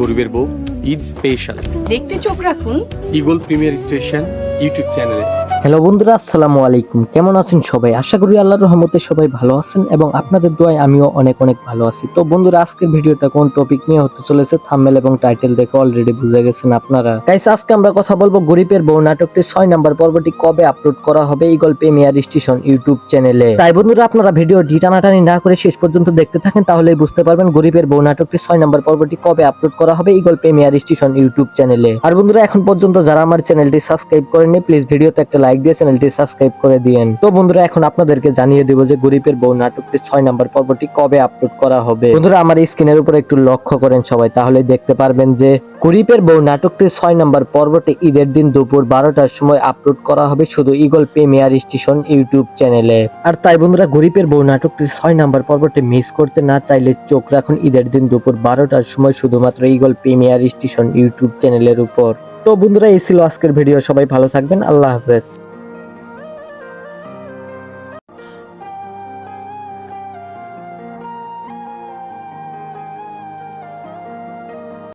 গরিবের বউ ঈদ স্পেশাল দেখতে চোখ রাখুন ইগল প্রিমিয়ার স্টেশন ইউটিউব চ্যানেলে। হ্যালো বন্ধুরা, আসসালামু আলাইকুম। কেমন আছেন সবাই? আশা করি আল্লাহর রহমতে সবাই ভালো আছেন এবং আপনাদের দোয়ায় আমিও অনেক অনেক ভালো আছি। তো বন্ধুরা, আজকের ভিডিওটা কোন টপিক নিয়ে হতে চলেছে থাম্বনেল এবং টাইটেল দেখে অলরেডি বুঝে গেছেন আপনারা। গাইস, আজকে আমরা কথা বলবো গরিবের বউ নাটকটির 6 নাম্বার পর্বটি কবে আপলোড করা হবে ইগল প্রিমিয়ার স্টেশন ইউটিউব চ্যানেলে। তাই বন্ধুরা, আপনারা ভিডিওটি টানাটানি না করে শেষ পর্যন্ত দেখতে থাকেন, তাহলেই বুঝতে পারবেন গরিবের বউ নাটকটির 6 নাম্বার পর্বটি কবে আপলোড করা হবে ইগল প্রিমিয়ার স্টেশন ইউটিউব চ্যানেলে। আর বন্ধুরা, এখন পর্যন্ত যারা আমার চ্যানেলটি সাবস্ক্রাইব করেননি, প্লিজ ভিডিওতে একটা লাইক দিয়ে চ্যানেলটি সাবস্ক্রাইব করে দিয়েন। তো বন্ধুরা, এখন আপনাদেরকে জানিয়ে দেব যে গরিবের বউ নাটকটির 6 নাম্বার পর্বটি কবে আপলোড করা হবে। বন্ধুরা, আমার স্ক্রিনের উপর একটু লক্ষ্য করেন সবাই, তাহলে দেখতে পারবেন যে গরিবের বউ নাটকটির 6 নাম্বার পর্বটি ঈদের দিন দুপুর 12টার সময় আপলোড করা হবে শুধু ইগল প্রিমিয়ার স্টেশন ইউটিউব চ্যানেলে। আর তাই বন্ধুরা, গরিবের বউ নাটকটির 6 নাম্বার পর্বটি মিস করতে না চাইলে চোখ রাখুন ঈদের দিন দুপুর 12টার সময় শুধুমাত্র ইগল প্রিমিয়ার স্টেশন ইউটিউব চ্যানেলের উপর। তো বন্ধুরা, এই ছিল আজকের ভিডিও। সবাই ভালো থাকবেন। আল্লাহ হাফেজ।